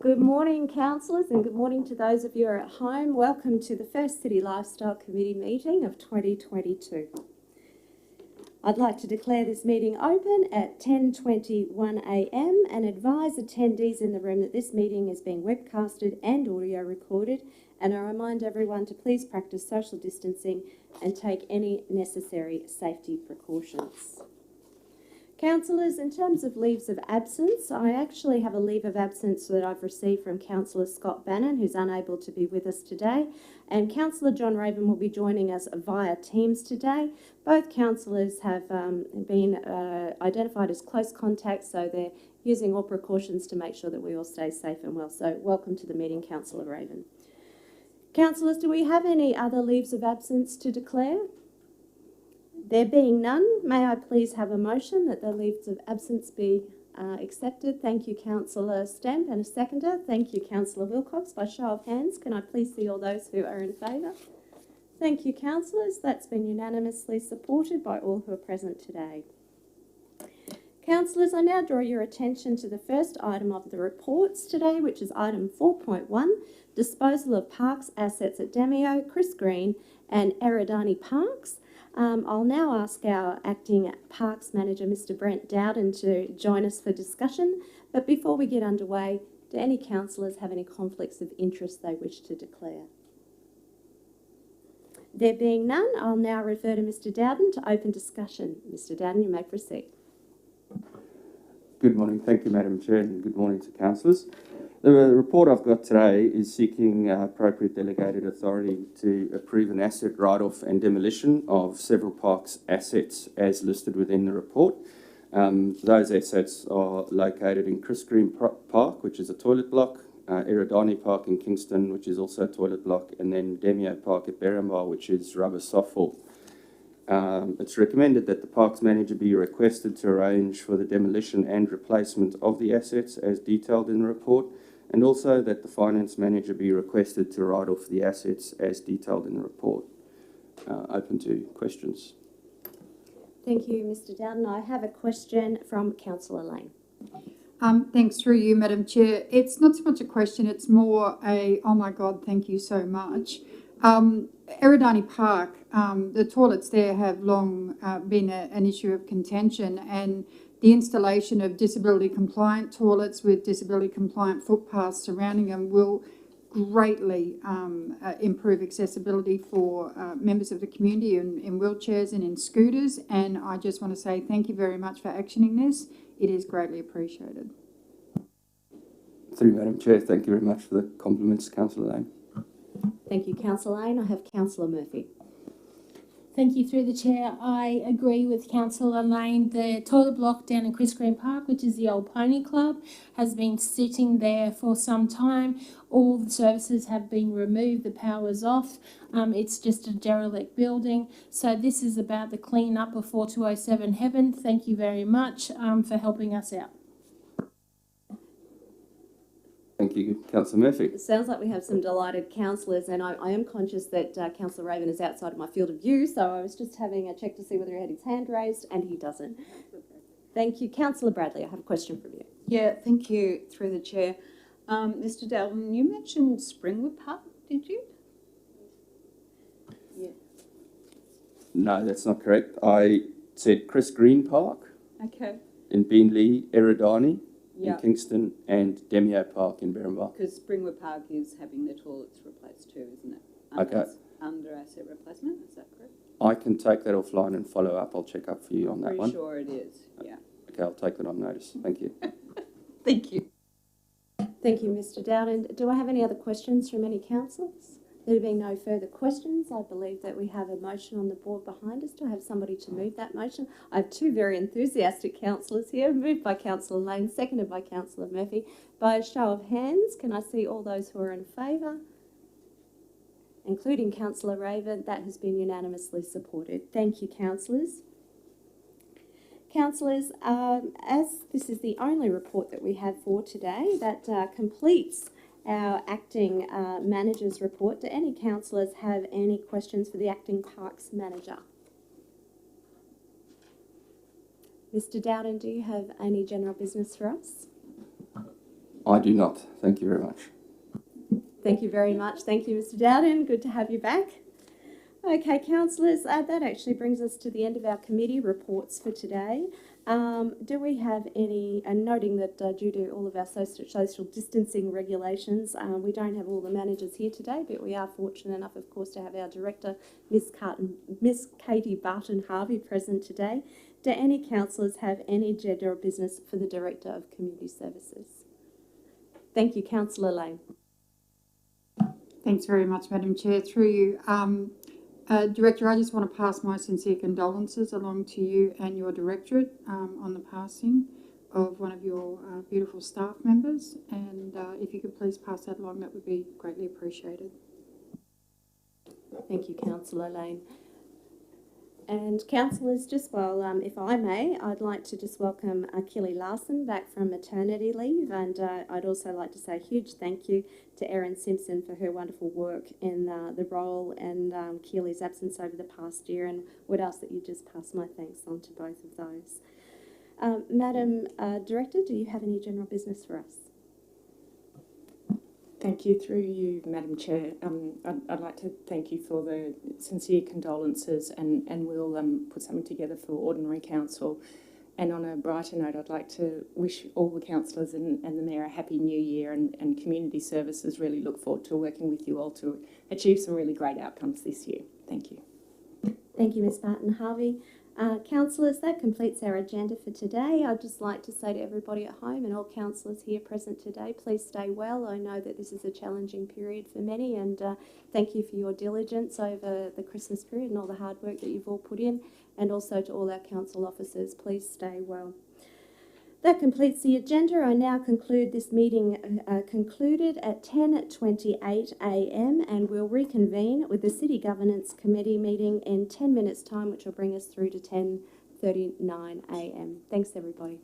Good morning, councillors, and good morning to those of you who are at home. Welcome to the first City Lifestyle Committee meeting of 2022. I'd like to declare this meeting open at 10:21am and advise attendees in the room that this meeting is being webcasted and audio recorded, and I remind everyone to please practice social distancing and take any necessary safety precautions. Councillors, in terms of leaves of absence, I actually have a leave of absence that I've received from Councillor Scott Bannon, who's unable to be with us today, and Councillor John Raven will be joining us via Teams today. Both councillors have been identified as close contacts, so they're using all precautions to make sure that we all stay safe and well. So welcome to the meeting, Councillor Raven. Councillors, do we have any other leaves of absence to declare? There being none, may I please have a motion that the leaves of absence be accepted? Thank you, Councillor Stamp, and a seconder. Thank you, Councillor Wilcox. By show of hands, can I please see all those who are in favour? Thank you, councillors. That's been unanimously supported by all who are present today. Councillors, I now draw your attention to the first item of the reports today, which is item 4.1, disposal of parks assets at Demio, Chris Green and Eridani Parks. I'll now ask our Acting Parks Manager, Mr Brent Dowden, to join us for discussion. But before we get underway, do any councillors have any conflicts of interest they wish to declare? There being none, I'll now refer to Mr Dowden to open discussion. Mr Dowden, you may proceed. Good morning. Thank you, Madam Chair, and good morning to councillors. The report I've got today is seeking appropriate delegated authority to approve an asset write-off and demolition of several parks assets as listed within the report. Those assets are located in Chris Green Park, which is a toilet block, Eridani Park in Kingston, which is also a toilet block, and then Demio Park at Berrimah, which is rubber softball. It's recommended that the Parks Manager be requested to arrange for the demolition and replacement of the assets as detailed in the report, and also that the Finance Manager be requested to write off the assets as detailed in the report. Open to questions. Thank you, Mr Dowden. I have a question from Councillor Lane. Thanks, through you, Madam Chair. It's not so much a question, it's more a, oh my God, thank you so much. Eridani Park, the toilets there have long been an issue of contention, and the installation of disability compliant toilets with disability compliant footpaths surrounding them will greatly improve accessibility for members of the community in wheelchairs and in scooters, and I just want to say thank you very much for actioning this. It is greatly appreciated. Through Madam Chair, thank you very much for the compliments, Councillor Lane. Thank you, Councillor Lane. I have Councillor Murphy. Thank you, through the chair. I agree with Councillor Lane. The toilet block down in Chris Green Park, which is the old Pony Club, has been sitting there for some time. All the services have been removed. The power's off. It's just a derelict building. So this is about the clean up of 4207 Heaven. Thank you very much for helping us out. Thank you, Councillor Murphy. It sounds like we have some delighted councillors, and I am conscious that Councillor Raven is outside of my field of view, so I was just having a check to see whether he had his hand raised, and he doesn't. Thank you. Councillor Bradley, I have a question from you. Yeah, thank you, through the chair. Mr Dowden, you mentioned Springwood Park, did you? Yeah. No, that's not correct. I said Chris Green Park. Okay. In Beenleigh, Eridani. Yeah. In Kingston and Demio Park in Berrimah. Because Springwood Park is having the toilets replaced too, isn't it? Under asset replacement, is that correct? I can take that offline and follow up. I'll check up for you on that one. Pretty sure it is, yeah. Okay, I'll take that on notice. Thank you. Thank you. Thank you, Mr Dowden. Do I have any other questions from any councillors? There being no further questions, I believe that we have a motion on the board behind us. Do I have somebody to move that motion? I have two very enthusiastic councillors here, moved by Councillor Lane, seconded by Councillor Murphy. By a show of hands, can I see all those who are in favour? Including Councillor Raven, that has been unanimously supported. Thank you, councillors. Councillors, as this is the only report that we have for today, that completes our Acting Manager's report. Do any councillors have any questions for the Acting Parks Manager? Mr Dowden, do you have any general business for us? I do not. Thank you very much. Thank you very much. Thank you, Mr. Dowden. Good to have you back. Okay, councillors, that actually brings us to the end of our committee reports for today. Do we have any, and noting that due to all of our social distancing regulations, we don't have all the managers here today, but we are fortunate enough, of course, to have our director, Miss Katie Barton-Harvey, present today. Do any councillors have any general business for the Director of Community Services? Thank you, Councillor Lane. Thanks very much, Madam Chair. Through you, Director, I just want to pass my sincere condolences along to you and your directorate on the passing of one of your beautiful staff members. And if you could please pass that along, that would be greatly appreciated. Thank you, Councillor Lane. And councillors, just while, if I may, I'd like to just welcome Kelly Larson back from maternity leave, and I'd also like to say a huge thank you to Erin Simpson for her wonderful work in the role and Kelly's absence over the past year, and would ask that you just pass my thanks on to both of those. Madam Director, do you have any general business for us? Thank you. Through you, Madam Chair, I'd like to thank you for the sincere condolences, and we'll put something together for Ordinary Council. And on a brighter note, I'd like to wish all the councillors and the Mayor a happy new year, and Community Services really look forward to working with you all to achieve some really great outcomes this year. Thank you. Thank you, Ms Barton-Harvey. Councillors, that completes our agenda for today. I'd just like to say to everybody at home and all councillors here present today, please stay well. I know that this is a challenging period for many, and thank you for your diligence over the Christmas period and all the hard work that you've all put in, and also to all our council officers, please stay well. That completes the agenda. I now conclude this meeting concluded at 10:28 a.m. and we'll reconvene with the City Governance Committee meeting in 10 minutes' time, which will bring us through to 10:39 a.m. Thanks, everybody.